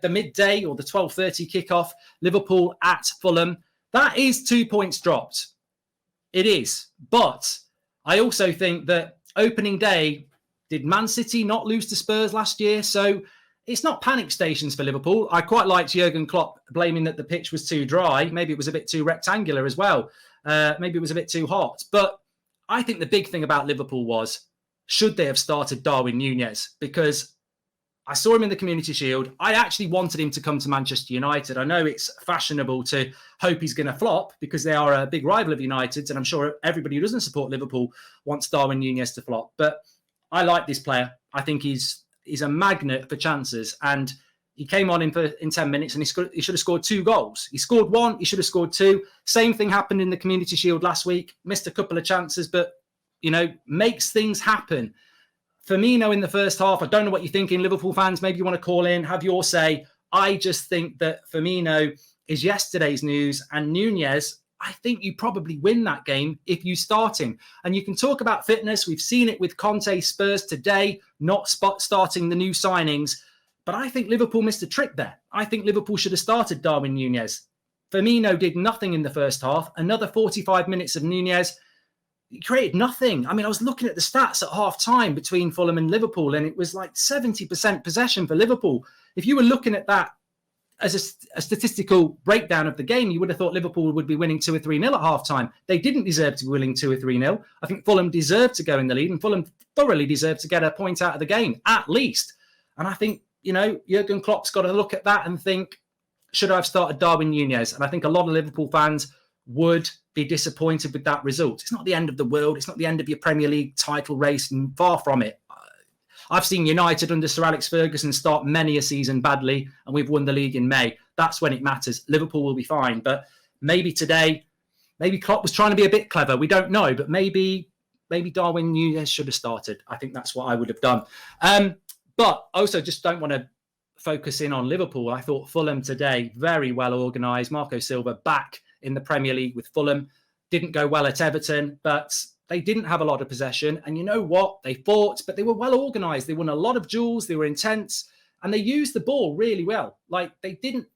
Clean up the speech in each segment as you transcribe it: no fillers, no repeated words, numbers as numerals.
the midday or the 12:30 kickoff, Liverpool at Fulham. That is 2 points dropped. It is. But I also think that opening day, did Man City not lose to Spurs last year? So it's not panic stations for Liverpool. I quite liked Jurgen Klopp blaming that the pitch was too dry. Maybe it was a bit too rectangular as well. Maybe it was a bit too hot. But I think the big thing about Liverpool was, should they have started Darwin Nunez? Because I saw him in the Community Shield. I actually wanted him to come to Manchester United. I know it's fashionable to hope he's going to flop because they are a big rival of United's, and I'm sure everybody who doesn't support Liverpool wants Darwin Nunez to flop. But I like this player. I think he's a magnet for chances, and he came on in 10 minutes and he should have scored 2 goals. He scored 1, he should have scored 2. Same thing happened in the Community Shield last week. Missed a couple of chances, but, makes things happen. Firmino in the first half, I don't know what you're thinking, Liverpool fans. Maybe you want to call in, have your say. I just think that Firmino is yesterday's news, and Nunez, I think you probably win that game if you start him. And you can talk about fitness. We've seen it with Conte Spurs today, not starting the new signings. But I think Liverpool missed a trick there. I think Liverpool should have started Darwin Nunez. Firmino did nothing in the first half. Another 45 minutes of Nunez. He created nothing. I mean, I was looking at the stats at half time between Fulham and Liverpool, and it was like 70% possession for Liverpool. If you were looking at that as a statistical breakdown of the game, you would have thought Liverpool would be winning 2 or 3-0 at half time. They didn't deserve to be winning 2 or 3-0. I think Fulham deserved to go in the lead, and Fulham thoroughly deserved to get a point out of the game, at least. And I think, Jurgen Klopp's got to look at that and think, should I have started Darwin Nunez? And I think a lot of Liverpool fans would be disappointed with that result. It's not the end of the world. It's not the end of your Premier League title race, and far from it. I've seen United under Sir Alex Ferguson start many a season badly, and we've won the league in May. That's when it matters. Liverpool will be fine. But maybe today, maybe Klopp was trying to be a bit clever. We don't know. But maybe Darwin Nunez should have started. I think that's what I would have done. But also just don't want to focus in on Liverpool. I thought Fulham today, very well organised. Marco Silva back in the Premier League with Fulham. Didn't go well at Everton, but they didn't have a lot of possession. And you know what? They fought, but they were well organised. They won a lot of duels. They were intense. And they used the ball really well. Like, they didn't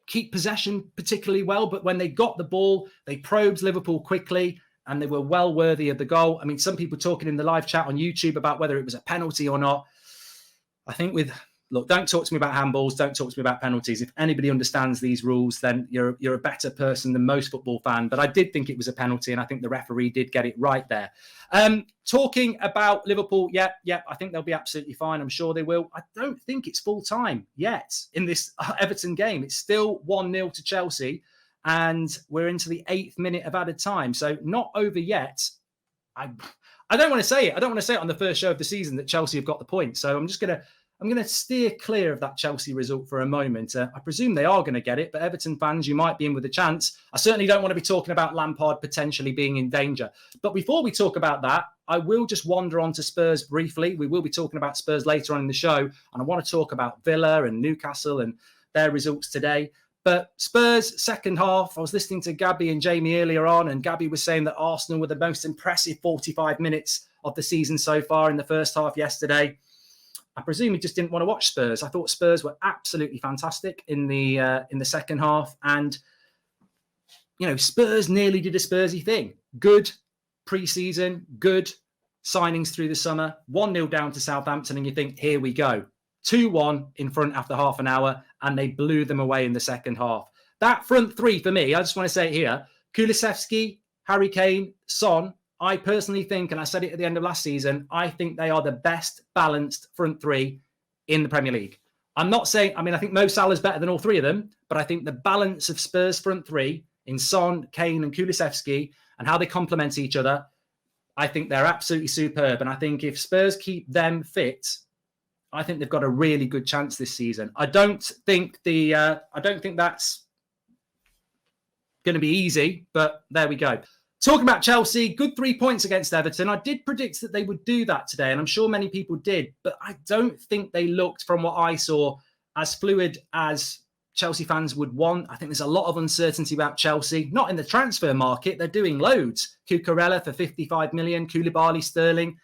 keep possession particularly well, but when they got the ball, they probed Liverpool quickly, and they were well worthy of the goal. I mean, some people talking in the live chat on YouTube about whether it was a penalty or not. I think look, don't talk to me about handballs. Don't talk to me about penalties. If anybody understands these rules, then you're a better person than most football fan. But I did think it was a penalty, and I think the referee did get it right there. Talking about Liverpool, yeah, I think they'll be absolutely fine. I'm sure they will. I don't think it's full time yet in this Everton game. It's still 1-0 to Chelsea, and we're into the 8th minute of added time. So not over yet. I don't want to say it. I don't want to say it on the first show of the season that Chelsea have got the point. So I'm going to steer clear of that Chelsea result for a moment. I presume they are going to get it, but Everton fans, you might be in with a chance. I certainly don't want to be talking about Lampard potentially being in danger. But before we talk about that, I will just wander on to Spurs briefly. We will be talking about Spurs later on in the show, and I want to talk about Villa and Newcastle and their results today. But Spurs, second half, I was listening to Gabby and Jamie earlier on, and Gabby was saying that Arsenal were the most impressive 45 minutes of the season so far in the first half yesterday. I presume he just didn't want to watch Spurs. I thought Spurs were absolutely fantastic in the second half. And, Spurs nearly did a Spursy thing. Good pre-season, good signings through the summer. 1-0 down to Southampton, and you think, here we go. 2-1 in front after half an hour, and they blew them away in the second half. That front three for me, I just want to say it here, Kulusevski, Harry Kane, Son, I personally think, and I said it at the end of last season, I think they are the best balanced front three in the Premier League. I'm not saying, I think Mo Salah's better than all three of them, but I think the balance of Spurs front three in Son, Kane and Kulusevski and how they complement each other, I think they're absolutely superb. And I think if Spurs keep them fit, I think they've got a really good chance this season. I don't think that's going to be easy, but there we go. Talking about Chelsea, good 3 points against Everton. I did predict that they would do that today, and I'm sure many people did, but I don't think they looked, from what I saw, as fluid as Chelsea fans would want. I think there's a lot of uncertainty about Chelsea, not in the transfer market. They're doing loads. Cucurella for 55 million, Koulibaly, Sterling.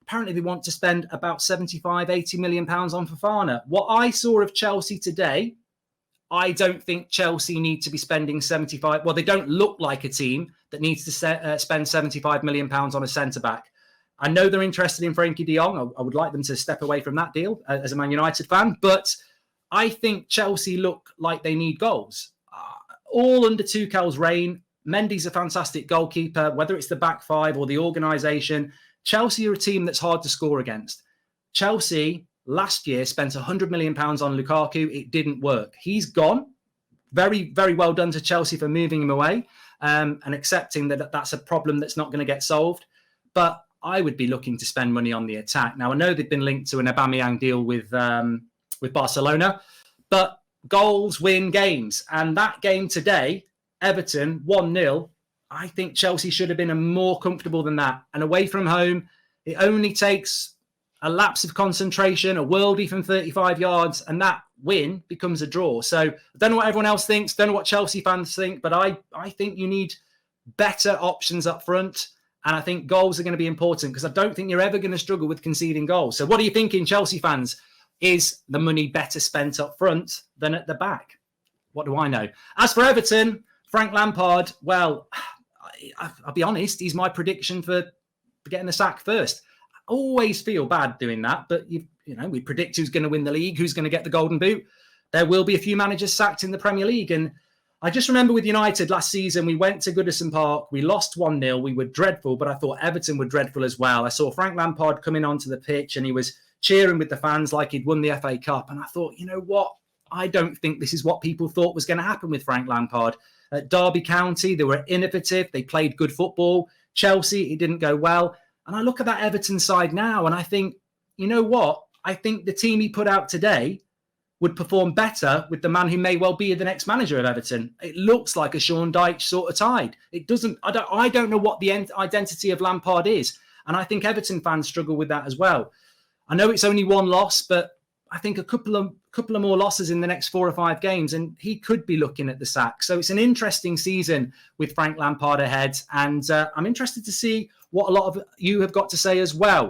apparently they want to spend about 75, 80 million pounds on Fofana. What I saw of Chelsea today, I don't think Chelsea need to be spending 75. Well, they don't look like a team that needs to spend 75 million pounds on a centre-back. I know they're interested in Frankie de Jong. I would like them to step away from that deal as a Man United fan, but I think Chelsea look like they need goals. All under Tuchel's reign. Mendy's a fantastic goalkeeper, whether it's the back five or the organisation. Chelsea are a team that's hard to score against. Chelsea last year spent £100 million on Lukaku. It didn't work. He's gone. Very, very well done to Chelsea for moving him away and accepting that that's a problem that's not going to get solved. But I would be looking to spend money on the attack. Now, I know they've been linked to an Aubameyang deal with Barcelona, but goals win games. And that game today, Everton 1-0, I think Chelsea should have been more comfortable than that. And away from home, it only takes a lapse of concentration, a worldie from 35 yards, and that win becomes a draw. So I don't know what everyone else thinks, don't know what Chelsea fans think, but I think you need better options up front. And I think goals are going to be important because I don't think you're ever going to struggle with conceding goals. So what are you thinking, Chelsea fans? Is the money better spent up front than at the back? What do I know? As for Everton, Frank Lampard, well, I'll be honest, he's my prediction for getting the sack first. I always feel bad doing that, but we predict who's going to win the league, who's going to get the golden boot. There will be a few managers sacked in the Premier League. And I just remember with United last season, we went to Goodison Park, we lost 1-0, we were dreadful, but I thought Everton were dreadful as well. I saw Frank Lampard coming onto the pitch and he was cheering with the fans like he'd won the FA Cup. And I thought, you know what? I don't think this is what people thought was going to happen with Frank Lampard. At Derby County, they were innovative. They played good football. Chelsea, it didn't go well. And I look at that Everton side now and I think, you know what? I think the team he put out today would perform better with the man who may well be the next manager of Everton. It looks like a Sean Dyche sort of tide. It doesn't. I don't know what the identity of Lampard is. And I think Everton fans struggle with that as well. I know it's only one loss, but I think a couple of more losses in the next 4 or 5 games, and he could be looking at the sack. So it's an interesting season with Frank Lampard ahead, and I'm interested to see what a lot of you have got to say as well.